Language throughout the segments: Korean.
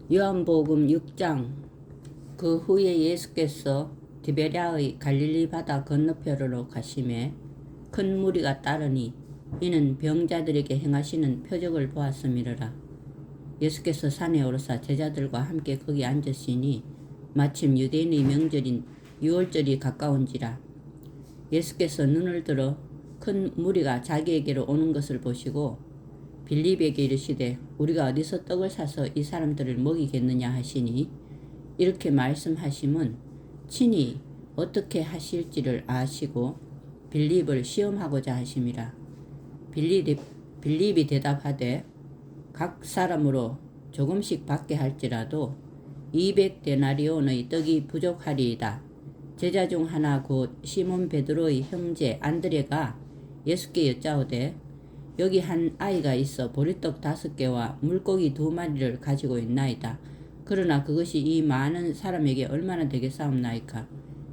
요한복음 6장. 그 후에 예수께서 디베랴의 갈릴리 바다 건너편으로 가시매 큰 무리가 따르니 이는 병자들에게 행하시는 표적을 보았음이러라. 예수께서 산에 오르사 제자들과 함께 거기 앉으시니 마침 유대인의 명절인 유월절이 가까운지라. 예수께서 눈을 들어 큰 무리가 자기에게로 오는 것을 보시고 빌립에게 이르시되 우리가 어디서 떡을 사서 이 사람들을 먹이겠느냐 하시니 이렇게 말씀하심은 친히 어떻게 하실지를 아시고 빌립을 시험하고자 하심이라. 빌립이 대답하되 각 사람으로 조금씩 받게 할지라도 200데나리온의 떡이 부족하리이다. 제자 중 하나 곧 시몬 베드로의 형제 안드레가 예수께 여짜오되 여기 한 아이가 있어 보리떡 5개와 물고기 2마리를 가지고 있나이다. 그러나 그것이 이 많은 사람에게 얼마나 되겠사옵나이까.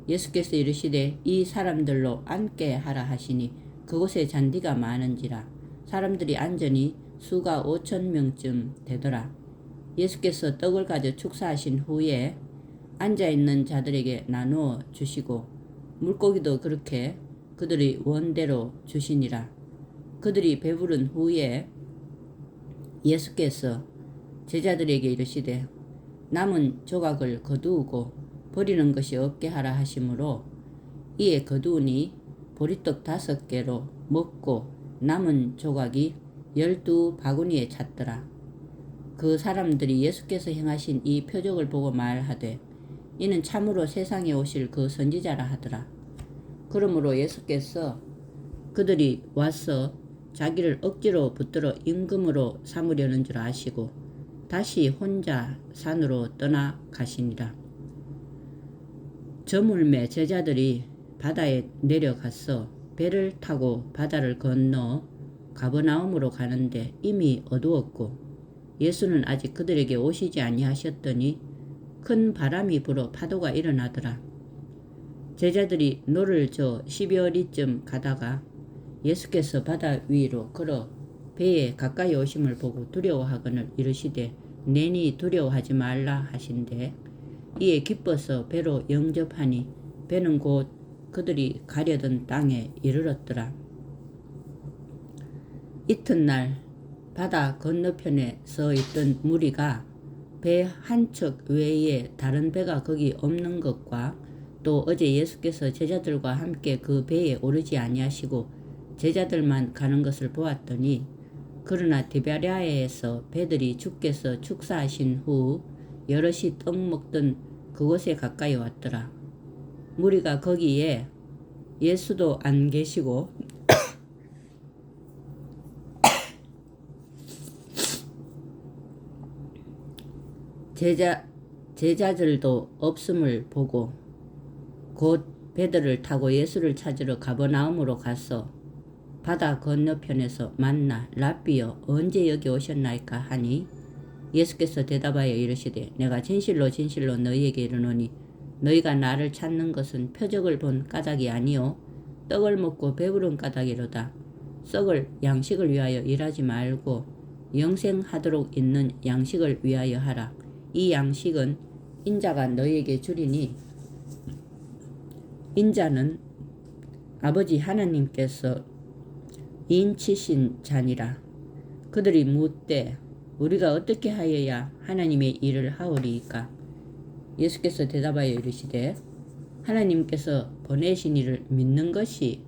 예수께서 이르시되 이 사람들로 앉게 하라 하시니 그곳에 잔디가 많은지라. 사람들이 앉으니 수가 5,000명쯤 되더라. 예수께서 떡을 가져 축사하신 후에 앉아있는 자들에게 나누어 주시고 물고기도 그렇게 그들의 원대로 주시니라. 그들이 배부른 후에 예수께서 제자들에게 이르시되 남은 조각을 거두고 버리는 것이 없게 하라 하시므로 이에 거두니 보리떡 5개로 먹고 남은 조각이 12바구니에 찼더라. 그 사람들이 예수께서 행하신 이 표적을 보고 말하되 이는 참으로 세상에 오실 그 선지자라 하더라. 그러므로 예수께서 그들이 와서 자기를 억지로 붙들어 임금으로 삼으려는 줄 아시고 다시 혼자 산으로 떠나 가시니라. 저물매 제자들이 바다에 내려가서 배를 타고 바다를 건너 가버나움으로 가는데 이미 어두웠고 예수는 아직 그들에게 오시지 아니하셨더니 큰 바람이 불어 파도가 일어나더라. 제자들이 노를 저 12어리쯤 가다가 예수께서 바다 위로 걸어 배에 가까이 오심을 보고 두려워하거늘 이르시되 내니 두려워하지 말라 하신대 이에 기뻐서 배로 영접하니 배는 곧 그들이 가려던 땅에 이르렀더라. 이튿날 바다 건너편에 서 있던 무리가 배 한 척 외에 다른 배가 거기 없는 것과 또 어제 예수께서 제자들과 함께 그 배에 오르지 아니하시고 제자들만 가는 것을 보았더니 그러나 디베랴에서 배들이 주께서 축사하신 후 여럿이 떡 먹던 그곳에 가까이 왔더라. 무리가 거기에 예수도 안 계시고 제자들도 없음을 보고 곧 배들을 타고 예수를 찾으러 가버나움으로 가서 바다 건너편에서 만나 랍비여 언제 여기 오셨나이까 하니 예수께서 대답하여 이르시되 내가 진실로 진실로 너희에게 이르노니 너희가 나를 찾는 것은 표적을 본 까닭이 아니요 떡을 먹고 배부른 까닭이로다. 썩을 양식을 위하여 일하지 말고 영생하도록 있는 양식을 위하여 하라. 이 양식은 인자가 너희에게 주리니 인자는 아버지 하나님께서 인치신 자니라. 그들이 묻되 우리가 어떻게 하여야 하나님의 일을 하오리이까. 예수께서 대답하여 이르시되 하나님께서 보내신 이를 믿는 것이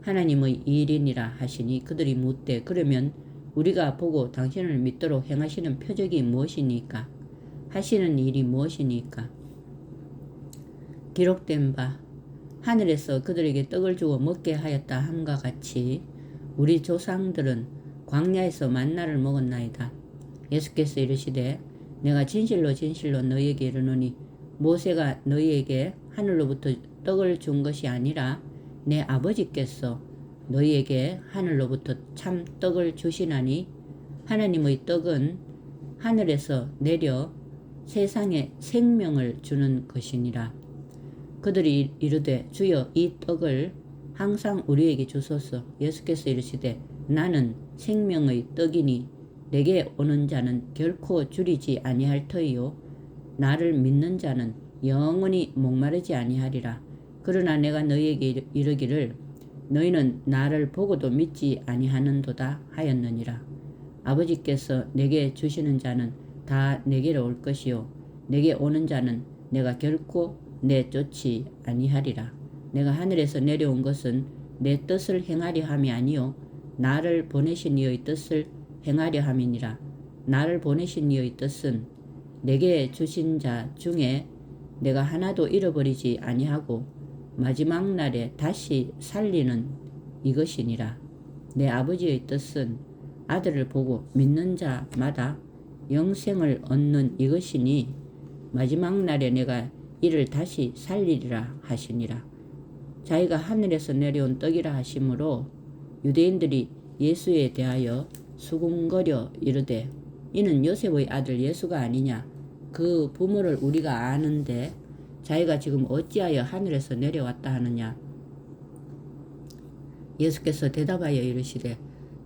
하나님의 일이니라 하시니 그들이 묻되 그러면 우리가 보고 당신을 믿도록 행하시는 표적이 무엇이니까 하시는 일이 무엇이니까. 기록된 바 하늘에서 그들에게 떡을 주고 먹게 하였다 함과 같이 우리 조상들은 광야에서 만나를 먹었나이다. 예수께서 이르시되 내가 진실로 진실로 너희에게 이르노니 모세가 너희에게 하늘로부터 떡을 준 것이 아니라 내 아버지께서 너희에게 하늘로부터 참 떡을 주시나니 하나님의 떡은 하늘에서 내려 세상에 생명을 주는 것이니라. 그들이 이르되 주여 이 떡을 항상 우리에게 주소서. 예수께서 이르시되 나는 생명의 떡이니 내게 오는 자는 결코 줄이지 아니할 터이요 나를 믿는 자는 영원히 목마르지 아니하리라. 그러나 내가 너희에게 이르기를 너희는 나를 보고도 믿지 아니하는도다 하였느니라. 아버지께서 내게 주시는 자는 다 내게로 올 것이요 내게 오는 자는 내가 결코 내쫓지 아니하리라. 내가 하늘에서 내려온 것은 내 뜻을 행하려 함이 아니요 나를 보내신 이의 뜻을 행하려 함이니라. 나를 보내신 이의 뜻은 내게 주신 자 중에 내가 하나도 잃어버리지 아니하고 마지막 날에 다시 살리는 이것이니라. 내 아버지의 뜻은 아들을 보고 믿는 자마다 영생을 얻는 이것이니 마지막 날에 내가 이를 다시 살리리라 하시니라. 자기가 하늘에서 내려온 떡이라 하시므로 유대인들이 예수에 대하여 수군거려 이르되 이는 요셉의 아들 예수가 아니냐. 그 부모를 우리가 아는데 자기가 지금 어찌하여 하늘에서 내려왔다 하느냐. 예수께서 대답하여 이르시되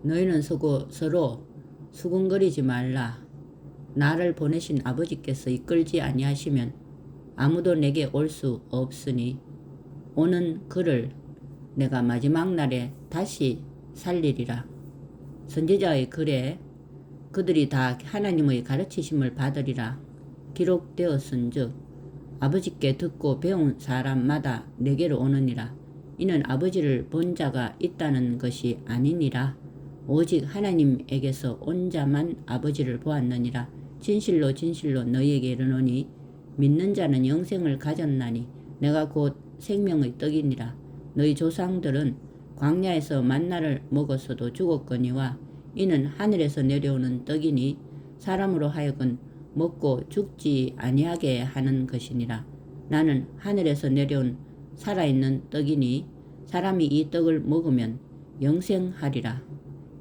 너희는 서로 수군거리지 말라. 나를 보내신 아버지께서 이끌지 아니하시면 아무도 내게 올 수 없으니 오는 그를 내가 마지막 날에 다시 살리리라. 선지자의 글에 그들이 다 하나님의 가르치심을 받으리라 기록되었은즉 아버지께 듣고 배운 사람마다 내게로 오느니라. 이는 아버지를 본 자가 있다는 것이 아니니라. 오직 하나님에게서 온 자만 아버지를 보았느니라. 진실로 진실로 너희에게 이르노니 믿는 자는 영생을 가졌나니 내가 곧 생명의 떡이니라. 너희 조상들은 광야에서 만나를 먹었어도 죽었거니와 이는 하늘에서 내려오는 떡이니 사람으로 하여금 먹고 죽지 아니하게 하는 것이니라. 나는 하늘에서 내려온 살아있는 떡이니 사람이 이 떡을 먹으면 영생하리라.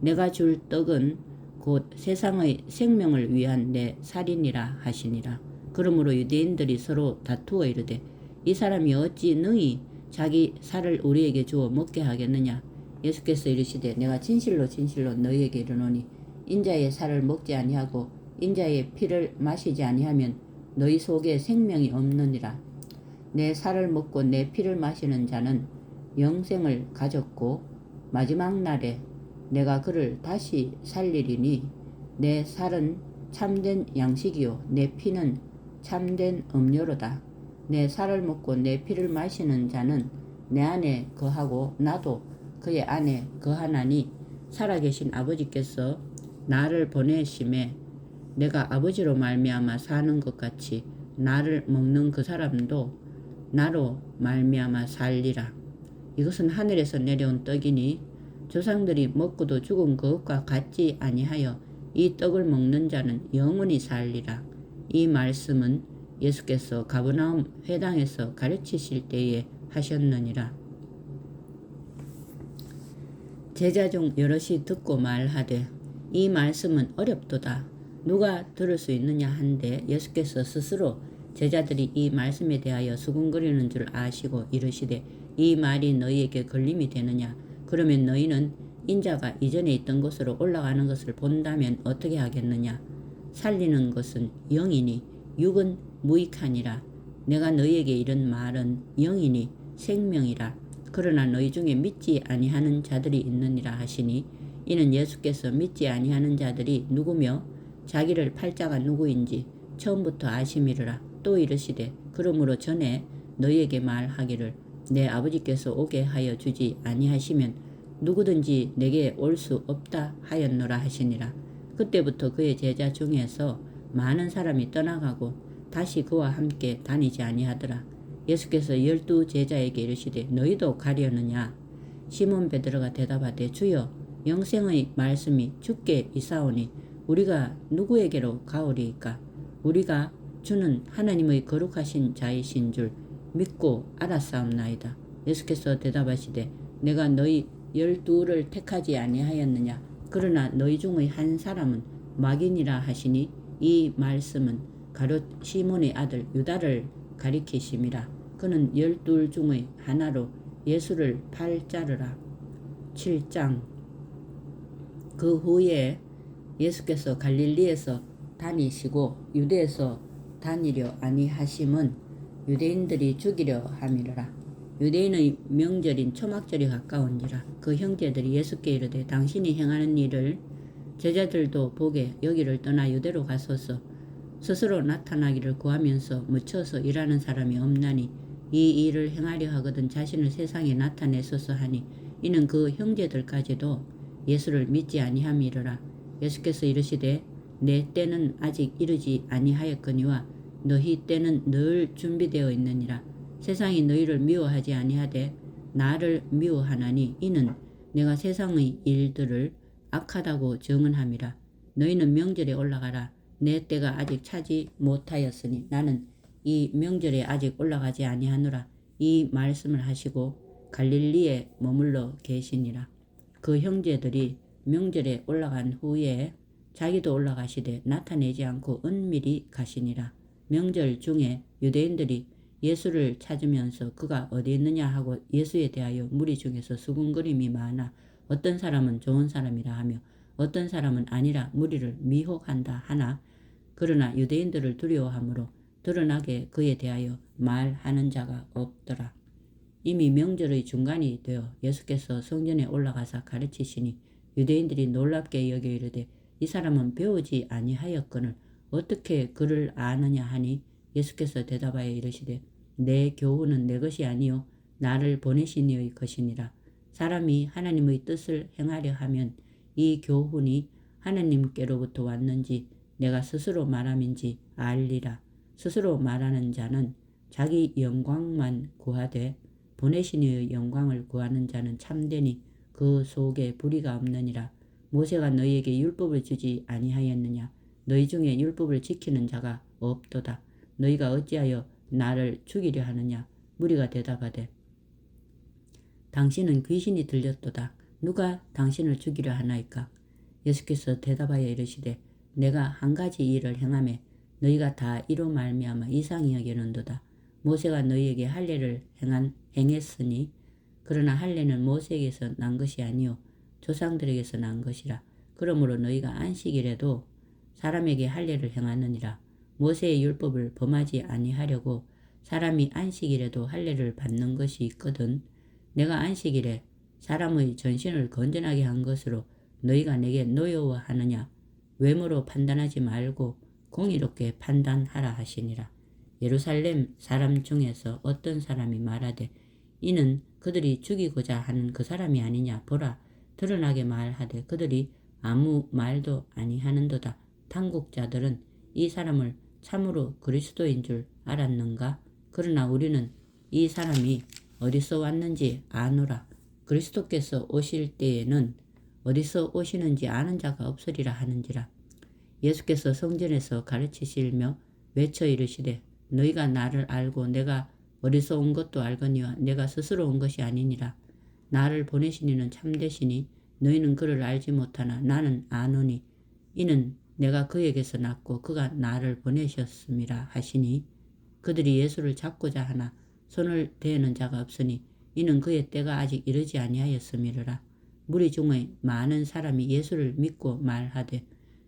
내가 줄 떡은 곧 세상의 생명을 위한 내 살이니라 하시니라. 그러므로 유대인들이 서로 다투어 이르되 이 사람이 어찌 능히 자기 살을 우리에게 주어 먹게 하겠느냐. 예수께서 이르시되 내가 진실로 진실로 너희에게 이르노니 인자의 살을 먹지 아니하고 인자의 피를 마시지 아니하면 너희 속에 생명이 없느니라. 내 살을 먹고 내 피를 마시는 자는 영생을 가졌고 마지막 날에 내가 그를 다시 살리리니 내 살은 참된 양식이요 내 피는 참된 음료로다. 내 살을 먹고 내 피를 마시는 자는 내 안에 거하고 나도 그의 안에 거하나니 살아계신 아버지께서 나를 보내심에 내가 아버지로 말미암아 사는 것 같이 나를 먹는 그 사람도 나로 말미암아 살리라. 이것은 하늘에서 내려온 떡이니 조상들이 먹고도 죽은 그것과 같지 아니하여 이 떡을 먹는 자는 영원히 살리라. 이 말씀은 예수께서 가버나움 회당에서 가르치실 때에 하셨느니라. 제자 중 여럿이 듣고 말하되 이 말씀은 어렵도다. 누가 들을 수 있느냐 한데 예수께서 스스로 제자들이 이 말씀에 대하여 수군거리는 줄 아시고 이르시되 이 말이 너희에게 걸림이 되느냐. 그러면 너희는 인자가 이전에 있던 곳으로 올라가는 것을 본다면 어떻게 하겠느냐. 살리는 것은 영이니 육은 무익하니라. 내가 너희에게 이른 말은 영이니 생명이라. 그러나 너희 중에 믿지 아니하는 자들이 있느니라 하시니 이는 예수께서 믿지 아니하는 자들이 누구며 자기를 팔 자가 누구인지 처음부터 아심이르라. 또 이르시되 그러므로 전에 너희에게 말하기를 내 아버지께서 오게 하여 주지 아니하시면 누구든지 내게 올 수 없다 하였노라 하시니라. 그때부터 그의 제자 중에서 많은 사람이 떠나가고 다시 그와 함께 다니지 아니하더라. 예수께서 12 제자에게 이르시되 너희도 가려느냐. 시몬 베드로가 대답하되 주여 영생의 말씀이 주께 이사오니 우리가 누구에게로 가오리이까. 우리가 주는 하나님의 거룩하신 자이신 줄 믿고 알았사옵나이다. 예수께서 대답하시되 내가 너희 12를 택하지 아니하였느냐. 그러나 너희 중의 한 사람은 마귀니라 하시니 이 말씀은 가룟 시몬의 아들 유다를 가리키심이라. 그는 12 중의 하나로 예수를 팔 자르라. 7장. 그 후에 예수께서 갈릴리에서 다니시고 유대에서 다니려 아니하심은 유대인들이 죽이려 함이라. 유대인의 명절인 초막절이 가까운지라. 그 형제들이 예수께 이르되 당신이 행하는 일을 제자들도 보게 여기를 떠나 유대로 가소서. 스스로 나타나기를 구하면서 묻혀서 일하는 사람이 없나니 이 일을 행하려 하거든 자신을 세상에 나타내소서 하니 이는 그 형제들까지도 예수를 믿지 아니함이로라. 예수께서 이르시되 내 때는 아직 이르지 아니하였거니와 너희 때는 늘 준비되어 있느니라. 세상이 너희를 미워하지 아니하되 나를 미워하나니 이는 내가 세상의 일들을 악하다고 증언함이라. 너희는 명절에 올라가라. 내 때가 아직 차지 못하였으니 나는 이 명절에 아직 올라가지 아니하노라. 이 말씀을 하시고 갈릴리에 머물러 계시니라. 그 형제들이 명절에 올라간 후에 자기도 올라가시되 나타내지 않고 은밀히 가시니라. 명절 중에 유대인들이 예수를 찾으면서 그가 어디 있느냐 하고 예수에 대하여 무리 중에서 수군거림이 많아 어떤 사람은 좋은 사람이라 하며 어떤 사람은 아니라 무리를 미혹한다 하나 그러나 유대인들을 두려워하므로 드러나게 그에 대하여 말하는 자가 없더라. 이미 명절의 중간이 되어 예수께서 성전에 올라가사 가르치시니 유대인들이 놀랍게 여겨 이르되 이 사람은 배우지 아니하였거늘 어떻게 그를 아느냐 하니 예수께서 대답하여 이르시되 내 교훈은 내 것이 아니요 나를 보내신 이의 것이니라. 사람이 하나님의 뜻을 행하려 하면 이 교훈이 하나님께로부터 왔는지 내가 스스로 말함인지 알리라. 스스로 말하는 자는 자기 영광만 구하되 보내신 이의 영광을 구하는 자는 참되니 그 속에 불의가 없느니라. 모세가 너희에게 율법을 주지 아니하였느냐? 너희 중에 율법을 지키는 자가 없도다. 너희가 어찌하여 나를 죽이려 하느냐? 무리가 대답하되 당신은 귀신이 들렸도다. 누가 당신을 죽이려 하나이까? 예수께서 대답하여 이르시되 내가 한 가지 일을 행하매 너희가 다 이로 말미암아 이상히 여기는도다. 모세가 너희에게 할례를 행했으니 그러나 할례는 모세에게서 난 것이 아니요 조상들에게서 난 것이라. 그러므로 너희가 안식일에도 사람에게 할례를 행하느니라. 모세의 율법을 범하지 아니하려고 사람이 안식일에도 할례를 받는 것이 있거든. 내가 안식일에 사람의 전신을 건전하게 한 것으로 너희가 내게 노여워하느냐? 외모로 판단하지 말고 공의롭게 판단하라 하시니라. 예루살렘 사람 중에서 어떤 사람이 말하되 이는 그들이 죽이고자 하는 그 사람이 아니냐. 보라 드러나게 말하되 그들이 아무 말도 아니하는도다. 당국자들은 이 사람을 참으로 그리스도인 줄 알았는가? 그러나 우리는 이 사람이 어디서 왔는지 아노라. 그리스도께서 오실 때에는 어디서 오시는지 아는 자가 없으리라 하는지라. 예수께서 성전에서 가르치시며 외쳐 이르시되 너희가 나를 알고 내가 어디서 온 것도 알거니와 내가 스스로 온 것이 아니니라. 나를 보내신 이는 참되시니 너희는 그를 알지 못하나 나는 아노니 이는 내가 그에게서 났고 그가 나를 보내셨음이라 하시니 그들이 예수를 잡고자 하나 손을 대는 자가 없으니 이는 그의 때가 아직 이르지 아니하였음이라. 무리 중에 많은 사람이 예수를 믿고 말하되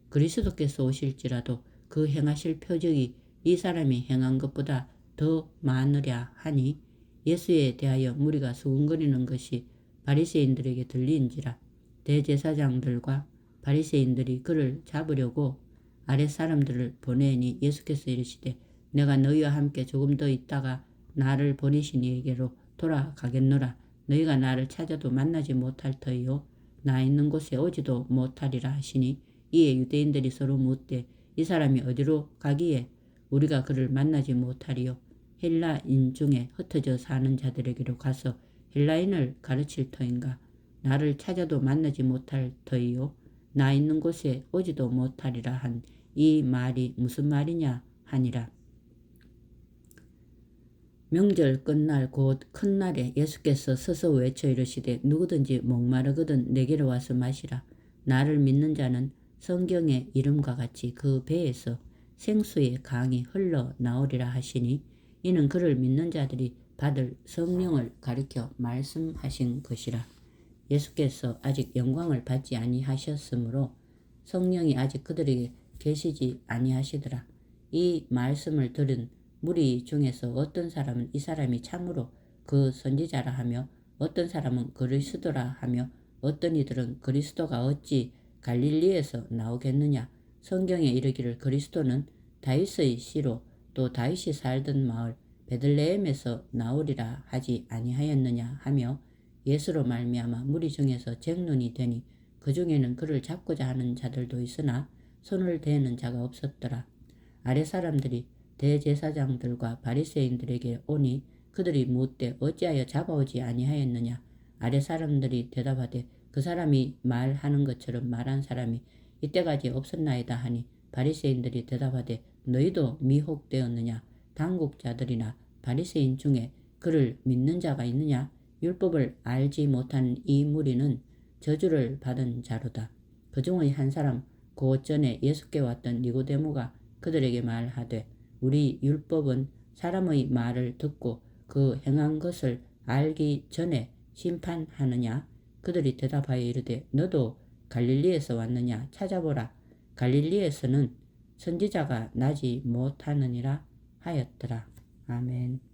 그리스도께서 오실지라도 그 행하실 표적이 이 사람이 행한 것보다 더 많으랴 하니 예수에 대하여 무리가 수군거리는 것이 바리새인들에게 들리는지라. 대제사장들과 바리새인들이 그를 잡으려고 아랫 사람들을 보내니 예수께서 이르시되 내가 너희와 함께 조금 더 있다가 나를 보내신 이에게로 돌아가겠노라. 너희가 나를 찾아도 만나지 못할 터이요 나 있는 곳에 오지도 못하리라 하시니 이에 유대인들이 서로 묻되 이 사람이 어디로 가기에 우리가 그를 만나지 못하리요? 헬라인 중에 흩어져 사는 자들에게로 가서 헬라인을 가르칠 터인가? 나를 찾아도 만나지 못할 터이요 나 있는 곳에 오지도 못하리라 한 이 말이 무슨 말이냐 하니라. 명절 끝날 곧 큰 날에 예수께서 서서 외쳐 이르시되 누구든지 목마르거든 내게로 와서 마시라. 나를 믿는 자는 성경의 이름과 같이 그 배에서 생수의 강이 흘러 나오리라 하시니 이는 그를 믿는 자들이 받을 성령을 가리켜 말씀하신 것이라. 예수께서 아직 영광을 받지 아니하셨으므로 성령이 아직 그들에게 계시지 아니하시더라. 이 말씀을 들은 무리 중에서 어떤 사람은 이 사람이 참으로 그 선지자라 하며 어떤 사람은 그리스도라 하며 어떤 이들은 그리스도가 어찌 갈릴리에서 나오겠느냐. 성경에 이르기를 그리스도는 다윗의 씨로 또 다윗이 살던 마을 베들레헴에서 나오리라 하지 아니하였느냐 하며 예수로 말미암아 무리 중에서 쟁론이 되니 그 중에는 그를 잡고자 하는 자들도 있으나 손을 대는 자가 없었더라. 아래 사람들이 대제사장들과 바리새인들에게 오니 그들이 묻되 어찌하여 잡아오지 아니하였느냐. 아래 사람들이 대답하되 그 사람이 말하는 것처럼 말한 사람이 이때까지 없었나이다 하니 바리새인들이 대답하되 너희도 미혹되었느냐. 당국자들이나 바리새인 중에 그를 믿는 자가 있느냐. 율법을 알지 못한 이 무리는 저주를 받은 자로다. 그 중의 한 사람 곧 전에 예수께 왔던 니고데모가 그들에게 말하되 우리 율법은 사람의 말을 듣고 그 행한 것을 알기 전에 심판하느냐. 그들이 대답하여 이르되 너도 갈릴리에서 왔느냐. 찾아보라. 갈릴리에서는 선지자가 나지 못하느니라 하였더라. 아멘.